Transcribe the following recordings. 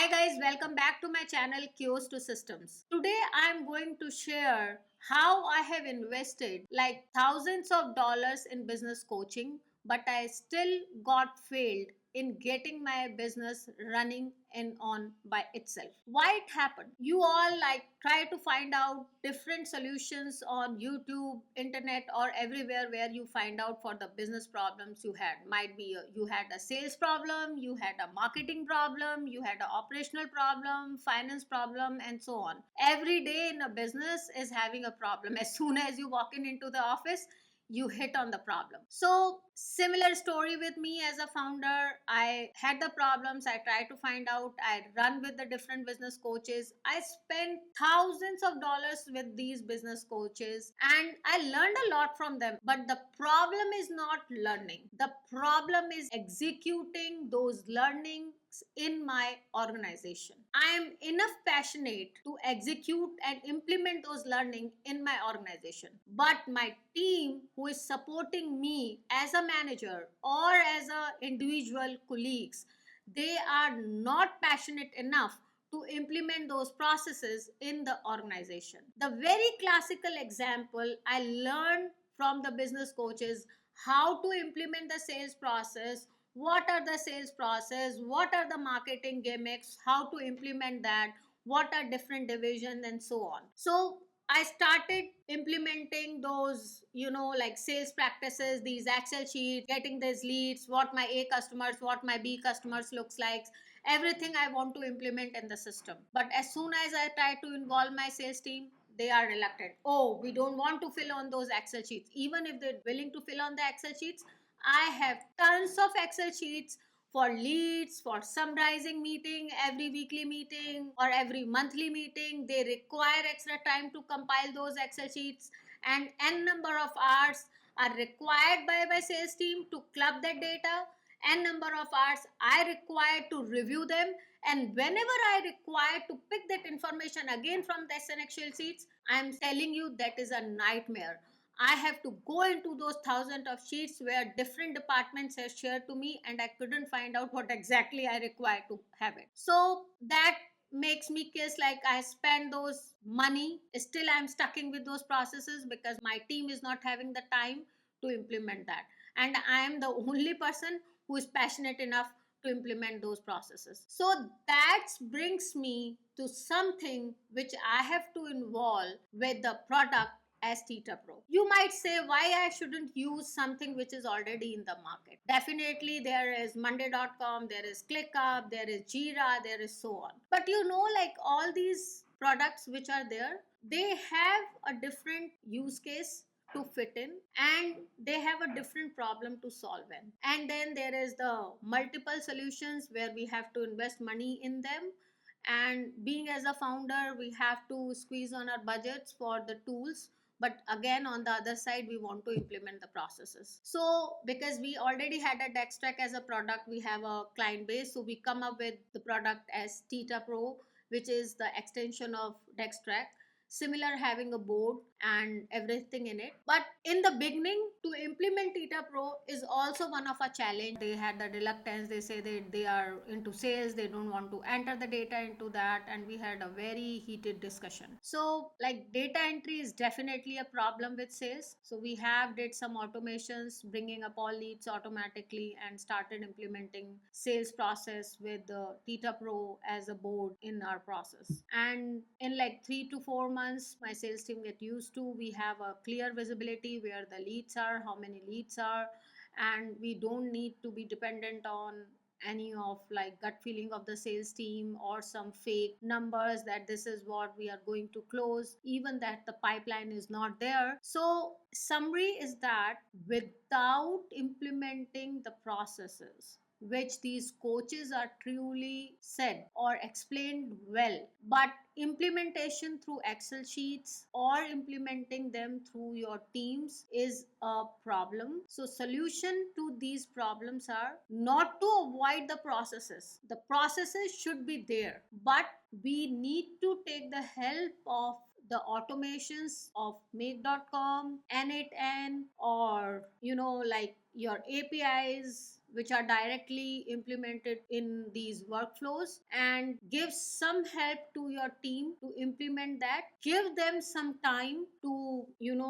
Hi guys, welcome back to my channel Kiosk to Systems. Today I am going to share how I have invested like thousands of dollars in business coaching, but I still got failed in getting my business running and on by itself. Why it happened? You all like try to find out different solutions on YouTube, internet, or everywhere where you find out for the business problems you had. Might be you had a sales problem, you had a marketing problem, you had an operational problem, finance problem, and so on. Every day in a business is having a problem. As soon as you walk in into the office, you hit on the problem. So similar story with me as a founder. I had the problems, I tried to find out, I run with the different business coaches, I spent thousands of dollars with these business coaches, and I learned a lot from them. But the problem is not learning, the problem is executing those learning in my organization. I am enough passionate to execute and implement those learning in my organization. But my team who is supporting me as a manager or as a individual colleagues, they are not passionate enough to implement those processes in the organization. The very classical example I learned from the business coaches how to implement the sales process, what are the sales process, what are the marketing gimmicks, how to implement that, what are different divisions, and so on. So I started implementing those, like sales practices, these Excel sheets, getting these leads, what my A customers, what my B customers looks like, everything I want to implement in the system. But as soon as I try to involve my sales team, they are reluctant. Oh, we don't want to fill on those Excel sheets. Even if they're willing to fill on the Excel sheets, I have tons of Excel sheets for leads, for summarizing meeting, every weekly meeting or every monthly meeting. They require extra time to compile those Excel sheets, and n number of hours are required by my sales team to club that data. N number of hours I require to review them, and whenever I require to pick that information again from the Excel sheets, I'm telling you that is a nightmare. I have to go into those thousands of sheets where different departments have shared to me, and I couldn't find out what exactly I require to have it. So that makes me case like I spend those money. Still, I'm stucking with those processes because my team is not having the time to implement that. And I am the only person who is passionate enough to implement those processes. So that brings me to something which I have to involve with the product as Tita Pro. You might say why I shouldn't use something which is already in the market. Definitely there is Monday.com, there is ClickUp, there is Jira, there is so on. But like all these products which are there, they have a different use case to fit in, and they have a different problem to solve in. And then there is the multiple solutions where we have to invest money in them, and being as a founder we have to squeeze on our budgets for the tools. But again, on the other side, we want to implement the processes. So because we already had a Dextrack as a product, we have a client base, so we come up with the product as Tita Pro, which is the extension of Dextrack, similar, having a board and everything in it. But in the beginning, to implement Tita Pro is also one of a challenge. They had the reluctance. They say they are into sales, they don't want to enter the data into that, and we had a very heated discussion. So like data entry is definitely a problem with sales. So we have did some automations, bringing up all leads automatically, and started implementing sales process with the Tita Pro as a board in our process. And in like 3 to 4 months, my sales team get used to. We have a clear visibility where the leads are, how many leads are, and we don't need to be dependent on any of like gut feeling of the sales team or some fake numbers that this is what we are going to close, even that the pipeline is not there. So summary is that without implementing the processes which these coaches are truly said or explained well, but implementation through Excel sheets or implementing them through your teams is a problem. So solution to these problems are not to avoid the processes. The processes should be there, but we need to take the help of the automations of make.com, n8n, or like your APIs which are directly implemented in these workflows, and give some help to your team to implement that. Give them some time to,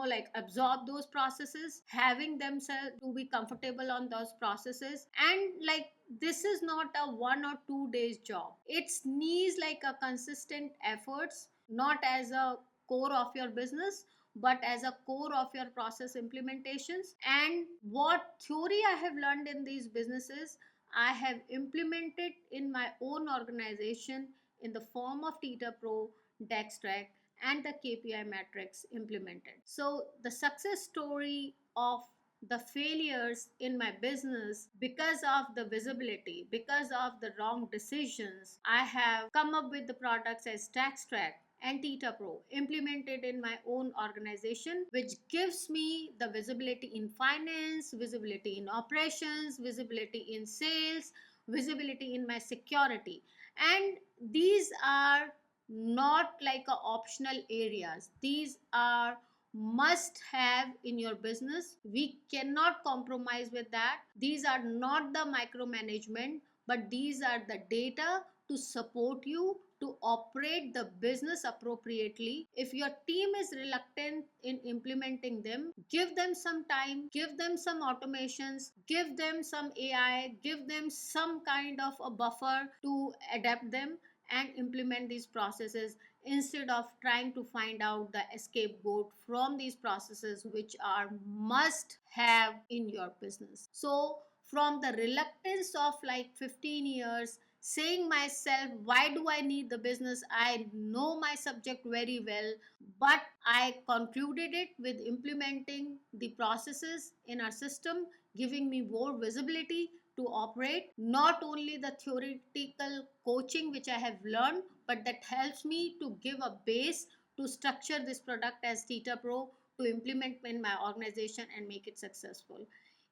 like, absorb those processes, having themselves to be comfortable on those processes. And like, this is not a 1 or 2 days job. It's needs like a consistent efforts, not as a core of your business, but as a core of your process implementations. And what theory I have learned in these businesses, I have implemented in my own organization in the form of Tita Pro, Dextrack, and the KPI metrics implemented. So the success story of the failures in my business, because of the visibility, because of the wrong decisions, I have come up with the products as Dextrack and Tita Pro implemented in my own organization, which gives me the visibility in finance, visibility in operations, visibility in sales, visibility in my security. And these are not like a optional areas. These are must have in your business. We cannot compromise with that. These are not the micromanagement, but these are the data to support you to operate the business appropriately. If your team is reluctant in implementing them, give them some time, give them some automations, give them some AI, give them some kind of a buffer to adapt them and implement these processes, instead of trying to find out the scapegoat from these processes which are must have in your business. So from the reluctance of like 15 years saying myself, why do I need the business? I know my subject very well, but I concluded it with implementing the processes in our system, giving me more visibility to operate. Not only the theoretical coaching which I have learned, but that helps me to give a base to structure this product as Tita Pro, to implement in my organization and make it successful.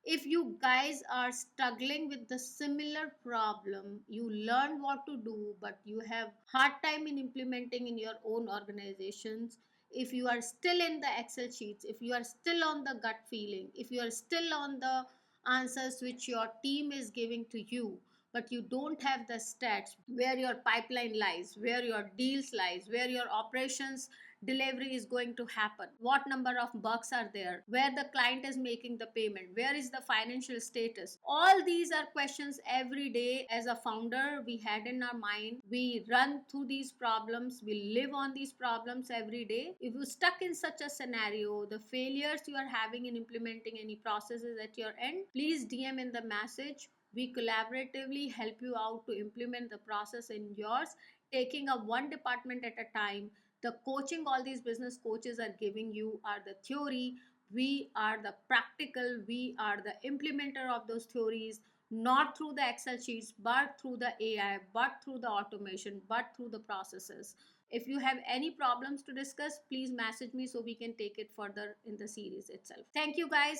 If you guys are struggling with the similar problem, you learn what to do, but you have hard time in implementing in your own organizations, if you are still in the Excel sheets, if you are still on the gut feeling, if you are still on the answers which your team is giving to you, but you don't have the stats where your pipeline lies, where your deals lies, where your operations delivery is going to happen, what number of bugs are there, where the client is making the payment, where is the financial status. All these are questions every day as a founder we had in our mind. We run through these problems, we live on these problems every day. If you stuck in such a scenario, the failures you are having in implementing any processes at your end, please DM in the message. We collaboratively help you out to implement the process in yours, taking a one department at a time. The coaching all these business coaches are giving you are the theory. We are the practical, we are the implementer of those theories, not through the Excel sheets, but through the AI, but through the automation, but through the processes. If you have any problems to discuss, please message me so we can take it further in the series itself. Thank you guys.